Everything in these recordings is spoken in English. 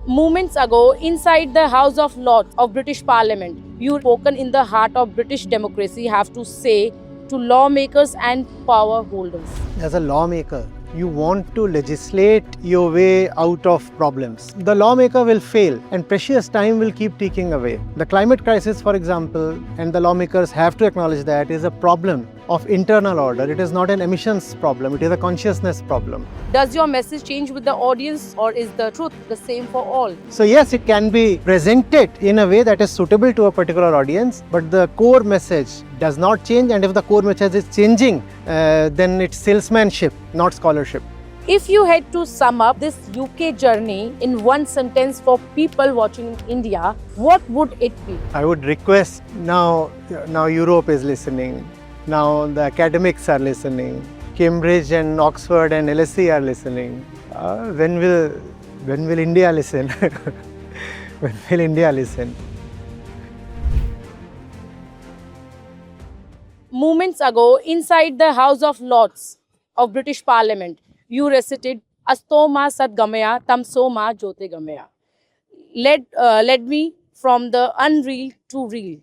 Moments ago, inside the House of Lords of British Parliament, you spoken in the heart of British democracy have to say to lawmakers and power holders. As a lawmaker, you want to legislate your way out of problems. The lawmaker will fail and precious time will keep ticking away. The climate crisis, for example, and the lawmakers have to acknowledge that, is a problem of internal order. It is not an emissions problem, it is a consciousness problem. Does your message change with the audience, or is the truth the same for all? So yes, it can be presented in a way that is suitable to a particular audience, but the core message does not change, and if the core message is changing, then it's salesmanship, not scholarship. If you had to sum up this UK journey in one sentence for people watching in India, what would it be? I would request now Europe is listening, now the academics are listening, Cambridge and Oxford and LSE are listening. When will India listen? When will India listen? Moments ago, inside the House of Lords of British Parliament, you recited Astoma Sat Gamaya Tamsoma Jyote Gamaya. Led me from the unreal to real,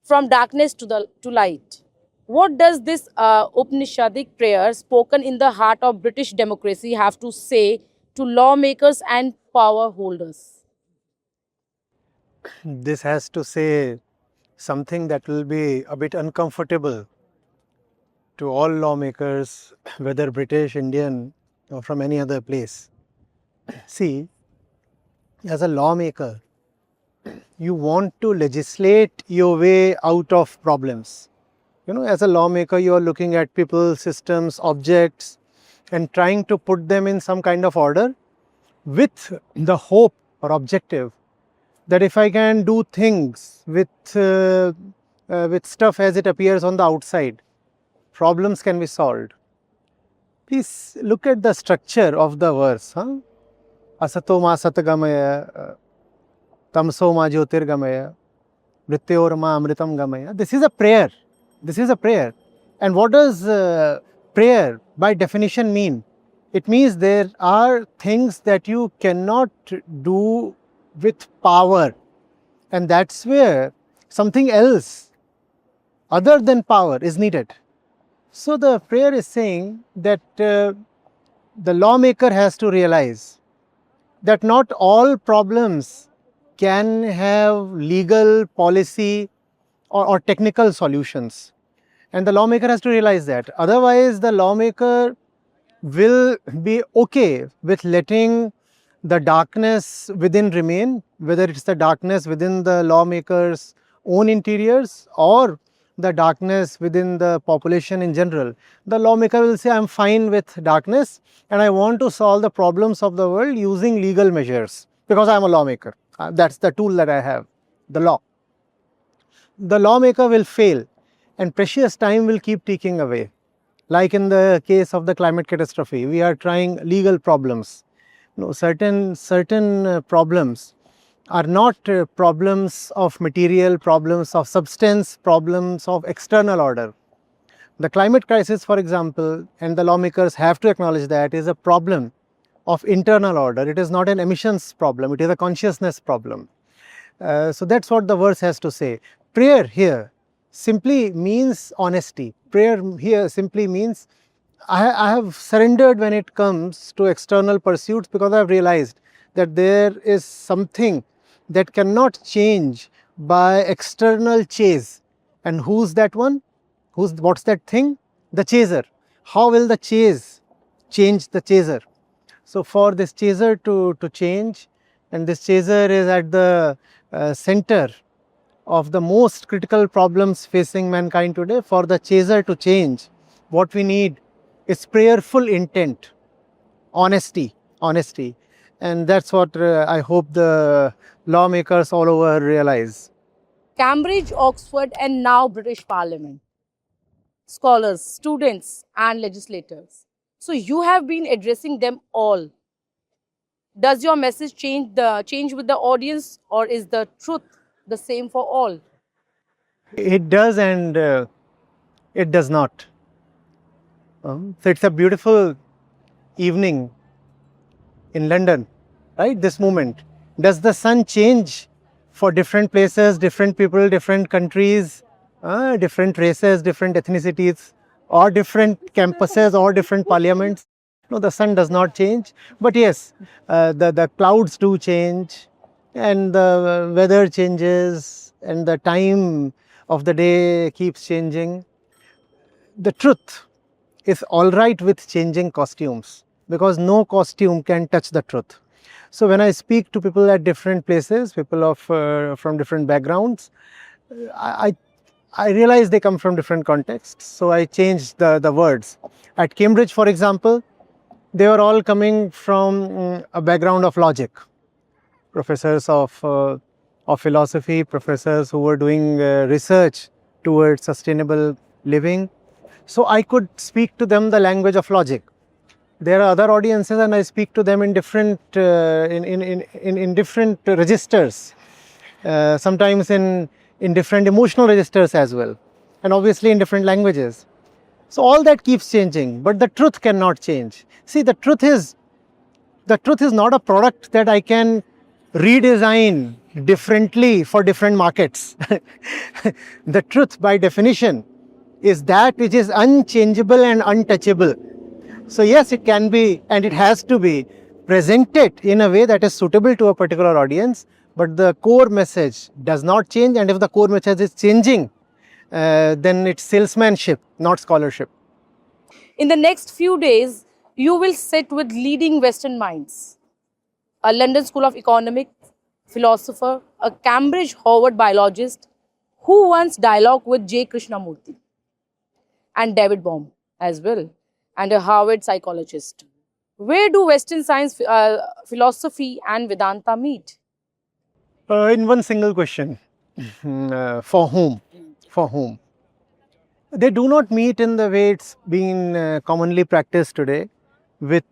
from darkness to light. What does this Upanishadic prayer spoken in the heart of British democracy have to say to lawmakers and power holders? This has to say something that will be a bit uncomfortable to all lawmakers, whether British, Indian, or from any other place. See, as a lawmaker, you want to legislate your way out of problems. As a lawmaker, you are looking at people, systems, objects, and trying to put them in some kind of order with the hope or objective that if I can do things with stuff as it appears on the outside, problems can be solved. Please look at the structure of the verse. Asatoma Satagamaya, Tamsoma Jyotirgamaya, Mrityorma Amritam Gamaya. This is a prayer. This is a prayer. And what does prayer by definition mean? It means there are things that you cannot do with power, and that's where something else other than power is needed. So the prayer is saying that the lawmaker has to realize that not all problems can have legal, policy or technical solutions, and the lawmaker has to realize that. Otherwise, the lawmaker will be okay with letting the darkness within remain, whether it's the darkness within the lawmakers' own interiors or the darkness within the population in general. The lawmaker will say, I'm fine with darkness and I want to solve the problems of the world using legal measures because I'm a lawmaker. That's the tool that I have, the law. The lawmaker will fail and precious time will keep ticking away. Like in the case of the climate catastrophe, we are trying legal problems. Certain problems are not problems of material, problems of substance, problems of external order. The climate crisis, for example, and the lawmakers have to acknowledge that, is a problem of internal order. It is not an emissions problem, it is a consciousness problem. So that's what the verse has to say. Prayer here simply means honesty. Prayer here simply means I have surrendered when it comes to external pursuits because I have realized that there is something that cannot change by external chase. And who's that one? What's that thing? The chaser. How will the chase change the chaser? So for this chaser to change, and this chaser is at the center of the most critical problems facing mankind today, for the chaser to change, what we need is prayerful intent, honesty. And that's what I hope the lawmakers all over realize. Cambridge, Oxford, and now British Parliament. Scholars, students, and legislators. So you have been addressing them all. Does your message change with the audience, or is the truth the same for all? It does and it does not. So it's a beautiful evening in London, right? This movement. Does the sun change for different places, different people, different countries, different races, different ethnicities, or different campuses, or different parliaments? No, the sun does not change. But yes, the clouds do change, and the weather changes, and the time of the day keeps changing. The truth is all right with changing costumes, because no costume can touch the truth. So when I speak to people at different places, people of from different backgrounds, I, I I realize they come from different contexts, so I change the words. At Cambridge, for example, they were all coming from a background of logic. Professors of philosophy, professors who were doing research towards sustainable living. So I could speak to them the language of logic. There are other audiences, and I speak to them in different in different registers, sometimes in different emotional registers as well, and obviously in different languages. So all that keeps changing, but the truth cannot change. See, the truth is not a product that I can redesign differently for different markets. The truth, by definition, is that which is unchangeable and untouchable. So yes, it can be, and it has to be presented in a way that is suitable to a particular audience, but the core message does not change, and if the core message is changing, then it's salesmanship, not scholarship. In the next few days, you will sit with leading Western minds, a London School of Economics philosopher, a Cambridge Harvard biologist who once dialogued with J. Krishnamurti, and David Bohm as well, and a Harvard psychologist. Where do Western science, philosophy, and Vedanta meet? In one single question, for whom? For whom? They do not meet in the way it's been commonly practiced today, with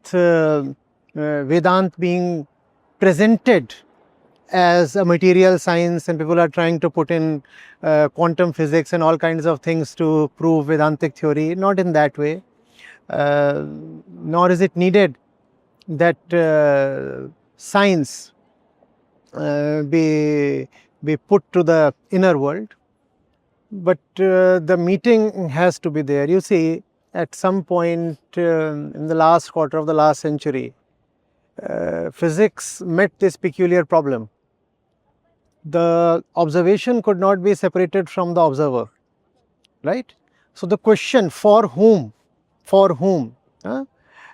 Vedanta being presented as a material science, and people are trying to put in quantum physics and all kinds of things to prove Vedantic theory. Not in that way, nor is it needed that science be put to the inner world, but the meeting has to be there. You see, at some point in the last quarter of the last century, physics met this peculiar problem. The observation could not be separated from the observer, right? So the question for whom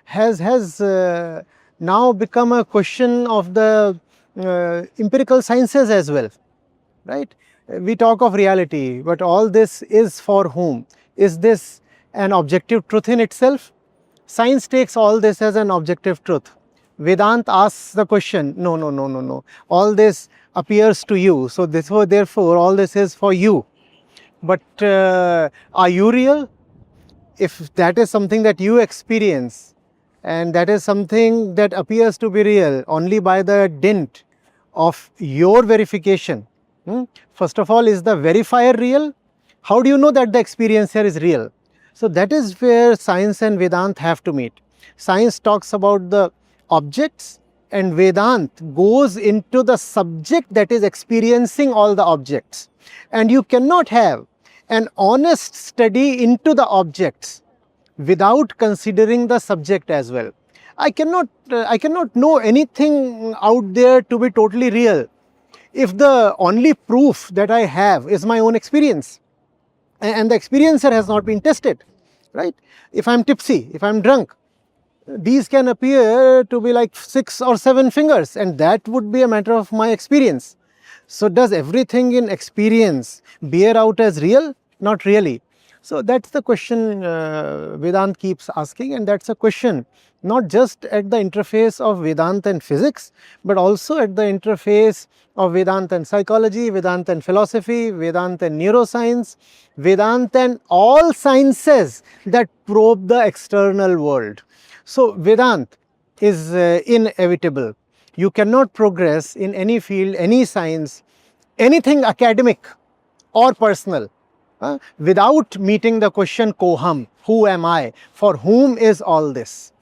has now become a question of the empirical sciences as well, right? We talk of reality, but all this is for whom? Is this an objective truth in itself? Science takes all this as an objective truth. Vedanta asks the question, no, no, no, no, no. All this appears to you, so therefore all this is for you. But are you real? If that is something that you experience, and that is something that appears to be real only by the dint of your verification, first of all, is the verifier real? How do you know that the experiencer is real? So that is where science and Vedanta have to meet. Science talks about the objects, and Vedanta goes into the subject that is experiencing all the objects. And you cannot have an honest study into the objects without considering the subject as well. I cannot know anything out there to be totally real if the only proof that I have is my own experience, and the experiencer has not been tested, right? If I am tipsy, if I am drunk, these can appear to be like 6 or 7 fingers, and that would be a matter of my experience. So does everything in experience bear out as real? Not really. So that's the question Vedanta keeps asking, and that's a question not just at the interface of Vedanta and physics, but also at the interface of Vedanta and psychology, Vedanta and philosophy, Vedanta and neuroscience, Vedanta and all sciences that probe the external world. So Vedanta is inevitable. You cannot progress in any field, any science, anything academic or personal, without meeting the question koham, who am I, for whom is all this?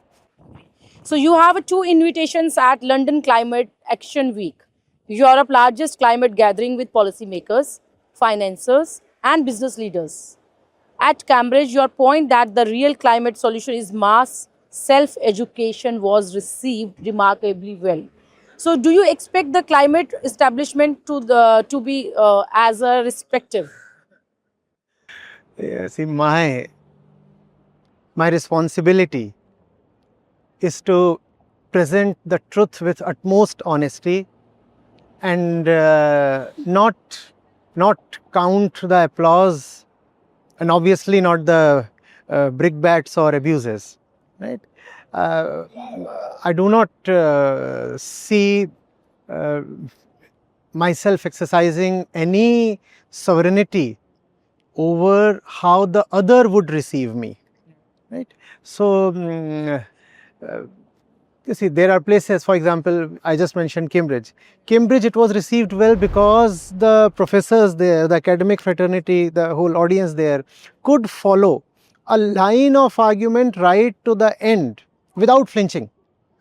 So you have two invitations at London Climate Action Week, Europe's largest climate gathering with policymakers, financiers, and business leaders. At Cambridge, your point that the real climate solution is mass self-education was received remarkably well. So, do you expect the climate establishment to be as a respective? Yeah, see, my responsibility is to present the truth with utmost honesty and not count the applause, and obviously not the brickbats or abuses, right? Uh, I do not see uh, myself exercising any sovereignty over how the other would receive me, right? So, you see, there are places, for example, I just mentioned Cambridge. Cambridge, it was received well because the professors there, the academic fraternity, the whole audience there could follow a line of argument right to the end without flinching.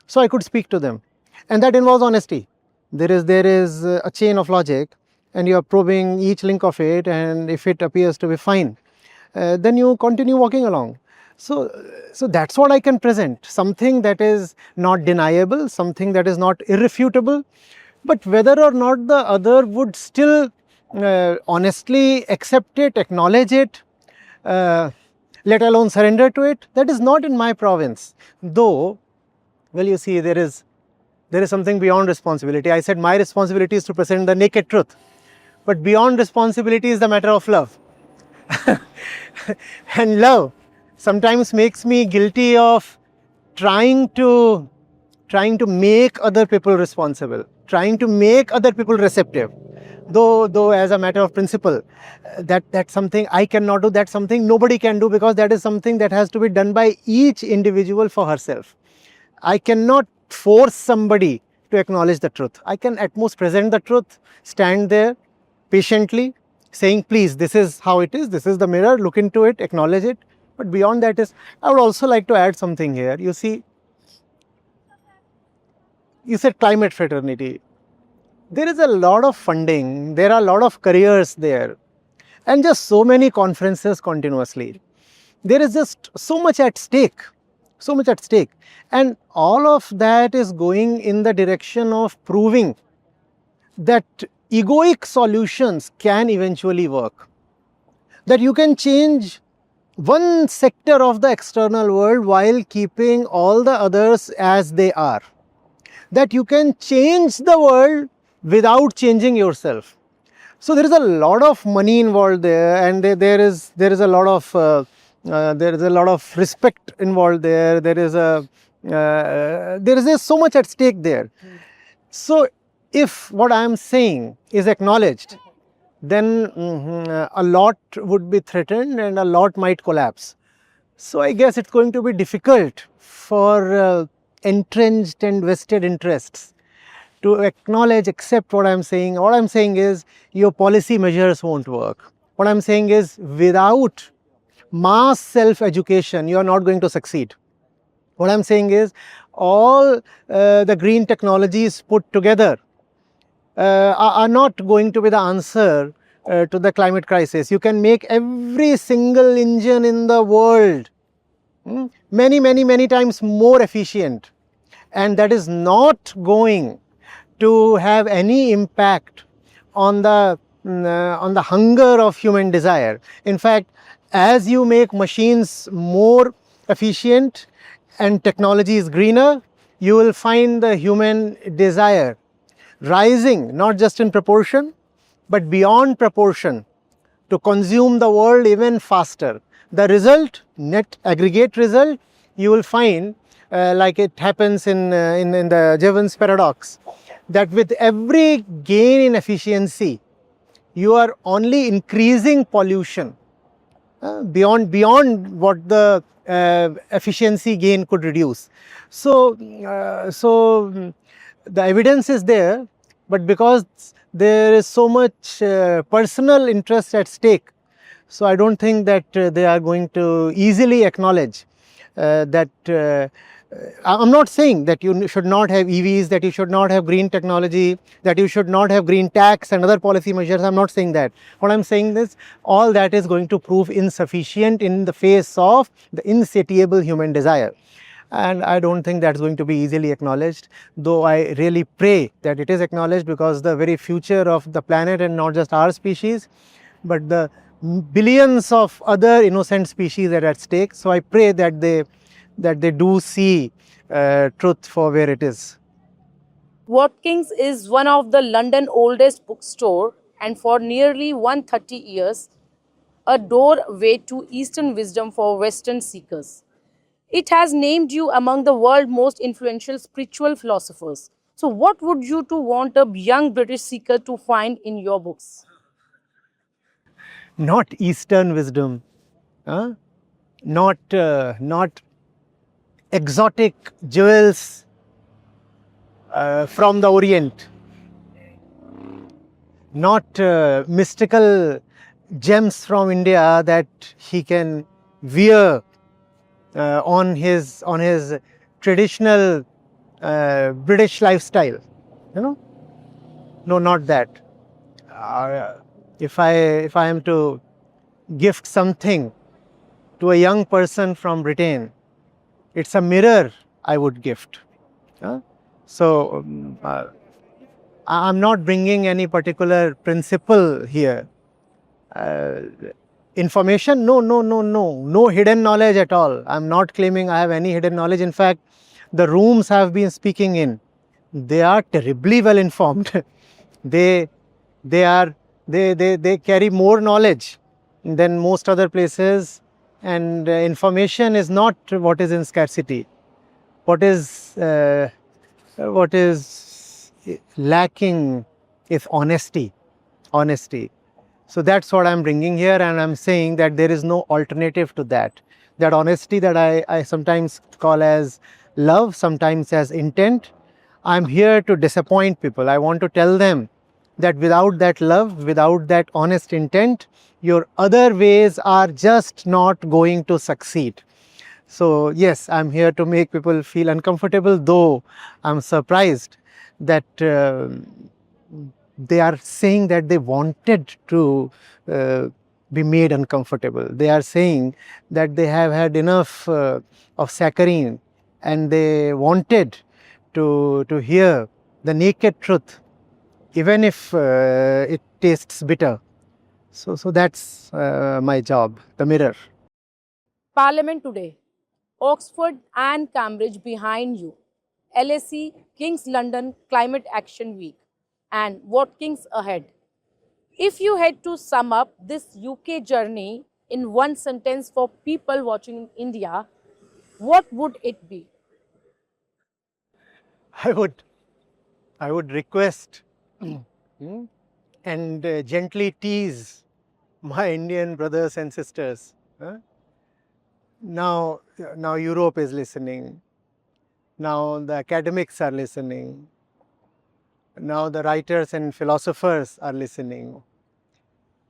So I could speak to them, and that involves honesty. There is a chain of logic, and you are probing each link of it, and if it appears to be fine, then you continue walking along. So, that's what I can present, something that is not deniable, something that is not irrefutable, but whether or not the other would still honestly accept it, acknowledge it, let alone surrender to it, that is not in my province. Though, well, you see, there is something beyond responsibility. I said my responsibility is to present the naked truth, but beyond responsibility is the matter of love. And love sometimes makes me guilty of trying to make other people responsible, trying to make other people receptive. Though as a matter of principle, that's something I cannot do, that's something nobody can do, because that is something that has to be done by each individual for herself. I cannot force somebody to acknowledge the truth. I can at most present the truth, stand there patiently, saying, please, this is how it is, this is the mirror, look into it, acknowledge it. But beyond that is, I would also like to add something here. You see, you said climate fraternity. There is a lot of funding, there are a lot of careers there, and just so many conferences continuously. There is just so much at stake, so much at stake. And all of that is going in the direction of proving that egoic solutions can eventually work. That you can change one sector of the external world while keeping all the others as they are. That you can change the world without changing yourself. So there is a lot of money involved there, and there is a lot of respect involved there. There is so much at stake there. So if what I am saying is acknowledged, then a lot would be threatened and a lot might collapse. So I guess it's going to be difficult for entrenched and vested interests to acknowledge, accept what I am saying. What I am saying is your policy measures won't work. What I am saying is without mass self-education, you are not going to succeed. What I am saying is all the green technologies put together are not going to be the answer to the climate crisis. You can make every single engine in the world many times more efficient, and that is not going to have any impact on the hunger of human desire. In fact, as you make machines more efficient and technology is greener, you will find the human desire rising, not just in proportion, but beyond proportion, to consume the world even faster. The result, net aggregate result, you will find like it happens in the Jevons paradox, that with every gain in efficiency, you are only increasing pollution beyond what the efficiency gain could reduce. So, the evidence is there, but because there is so much personal interest at stake, so I don't think that they are going to easily acknowledge that I'm not saying that you should not have EVs, that you should not have green technology, that you should not have green tax and other policy measures. I'm not saying that. What I'm saying is all that is going to prove insufficient in the face of the insatiable human desire. And I don't think that's going to be easily acknowledged, though I really pray that it is acknowledged, because the very future of the planet, and not just our species, but the billions of other innocent species that are at stake. So I pray that they do see truth for where it is. Watkins is one of the London oldest bookstore and for nearly 130 years a doorway to Eastern wisdom for Western seekers. It has named you among the world's most influential spiritual philosophers. So what would you to want a young British seeker to find in your books? Not Eastern wisdom, not exotic jewels from the Orient, not mystical gems from India that he can wear on his traditional British lifestyle. No, not that. If I am to gift something to a young person from Britain, it's a mirror I would gift. So I'm not bringing any particular principle here. Information, no hidden knowledge at all. I'm not claiming I have any hidden knowledge. In fact, the rooms I have been speaking in, they are terribly well informed. they they carry more knowledge than most other places, and information is not what is in scarcity. What is lacking is honesty. So that's what I'm bringing here, and I'm saying that there is no alternative to that. That honesty that I sometimes call as love, sometimes as intent. I'm here to disappoint people. I want to tell them that without that love, without that honest intent, your other ways are just not going to succeed. So yes, I'm here to make people feel uncomfortable, though I'm surprised that they are saying that they wanted to be made uncomfortable. They are saying that they have had enough of saccharine, and they wanted to hear the naked truth, even if it tastes bitter. So that's my job, the mirror. Parliament today. Oxford and Cambridge behind you. LSE, King's London Climate Action Week. And Watkins ahead. If you had to sum up this UK journey in one sentence for people watching in India, what would it be? I would request and gently tease my Indian brothers and sisters. Now Europe is listening. Now the academics are listening. Now the writers and philosophers are listening.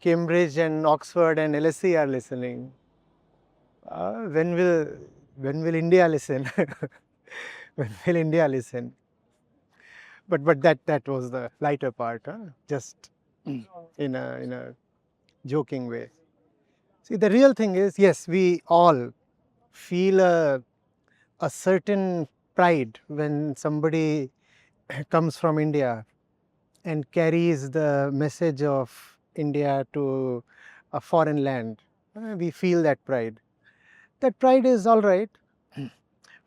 Cambridge and Oxford and LSE are listening. When will India listen? When will India listen? But that was the lighter part, just in a joking way. See, the real thing is, yes, we all feel a certain pride when somebody comes from India and carries the message of India to a foreign land. We feel that pride. That pride is all right,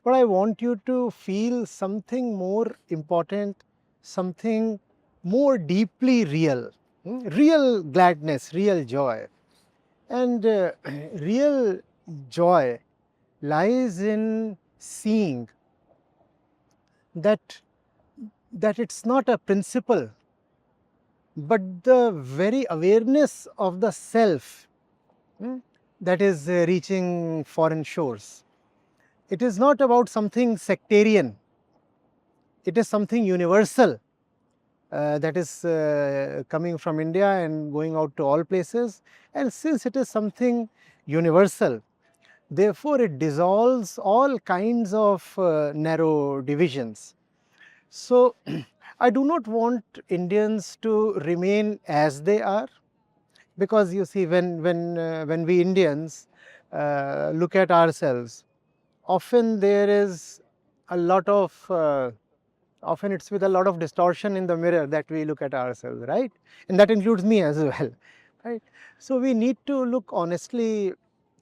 but I want you to feel something more important, something more deeply real, real gladness, real joy. And real joy lies in seeing that it's not a principle, but the very awareness of the self that is reaching foreign shores. It is not about something sectarian. It is something universal that is coming from India and going out to all places. And since it is something universal, Therefore, it dissolves all kinds of narrow divisions. So, I do not want Indians to remain as they are, because you see, when we Indians look at ourselves, often there is a lot of often it's with a lot of distortion in the mirror that we look at ourselves, right? And that includes me as well, right? So we need to look honestly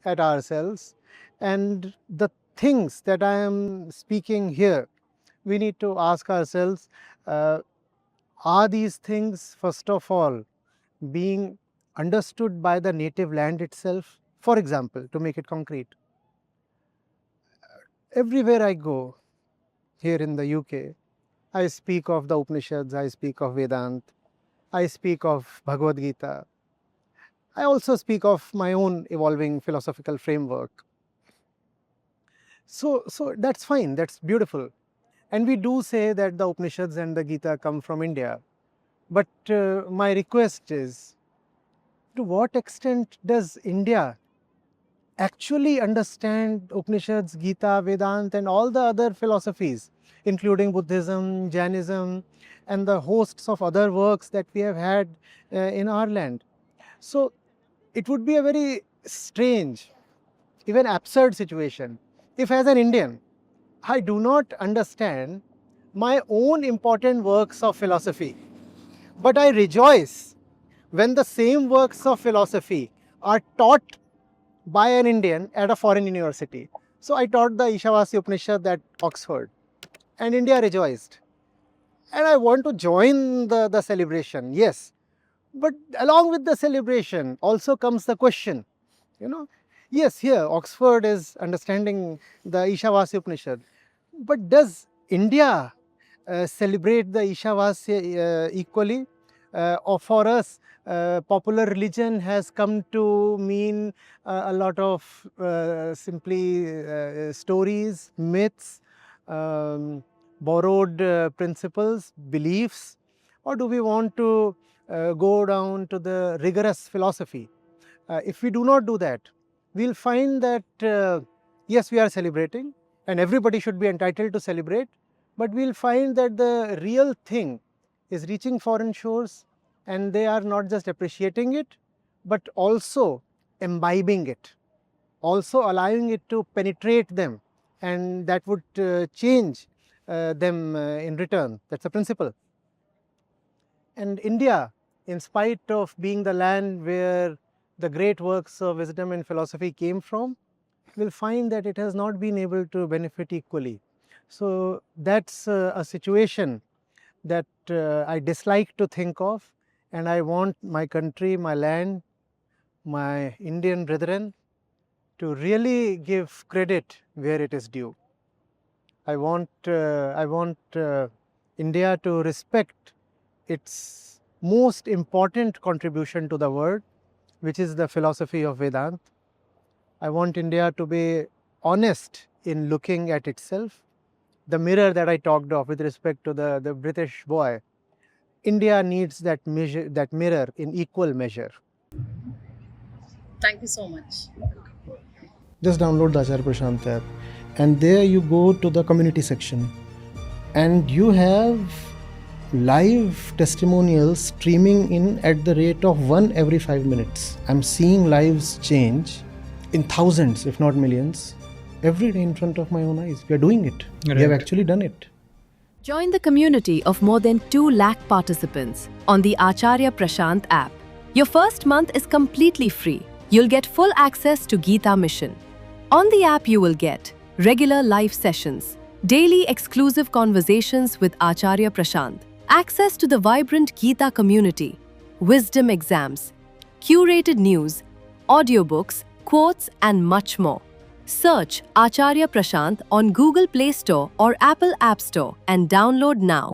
at ourselves, and the things that I am speaking here, we need to ask ourselves, are these things, first of all, being understood by the native land itself? For example, to make it concrete, everywhere I go here in the UK, I speak of the Upanishads, I speak of Vedanta, I speak of Bhagavad Gita. I also speak of my own evolving philosophical framework. So that's fine, that's beautiful. And we do say that the Upanishads and the Gita come from India. But my request is, to what extent does India actually understand Upanishads, Gita, Vedanta, and all the other philosophies, including Buddhism, Jainism, and the hosts of other works that we have had in our land? So it would be a very strange, even absurd situation if, as an Indian, I do not understand my own important works of philosophy, but I rejoice when the same works of philosophy are taught by an Indian at a foreign university. So I taught the Ishavasya Upanishad at Oxford, and India rejoiced. And I want to join the celebration, yes. But along with the celebration also comes the question, yes, here Oxford is understanding the Ishavasya Upanishad, but does India celebrate the Ishavasya equally? Or for us, popular religion has come to mean a lot of simply stories, myths, borrowed principles, beliefs, or do we want to go down to the rigorous philosophy? If we do not do that, we will find that yes, we are celebrating and everybody should be entitled to celebrate, but we will find that the real thing is reaching foreign shores, and they are not just appreciating it, but also imbibing it, also allowing it to penetrate them, and that would change them in return. That's a principle. And India, in spite of being the land where the great works of wisdom and philosophy came from, will find that it has not been able to benefit equally. So that's a situation that I dislike to think of, and I want my country, my land, my Indian brethren to really give credit where it is due. I want India to respect its most important contribution to the world, which is the philosophy of Vedanta. I want India to be honest in looking at itself. The mirror that I talked of with respect to the British boy, India needs that mirror in equal measure. Thank you so much. Just download the Acharya Prashant app, and there you go to the community section, and you have live testimonials streaming in at the rate of 1 every 5 minutes. I'm seeing lives change in thousands, if not millions, every day in front of my own eyes. We are doing it. Right. We have actually done it. Join the community of more than 2 lakh participants on the Acharya Prashant app. Your first month is completely free. You'll get full access to Gita Mission. On the app, you will get regular live sessions, daily exclusive conversations with Acharya Prashant, access to the vibrant Gita community, wisdom exams, curated news, audiobooks, quotes, and much more. Search Acharya Prashant on Google Play Store or Apple App Store and download now.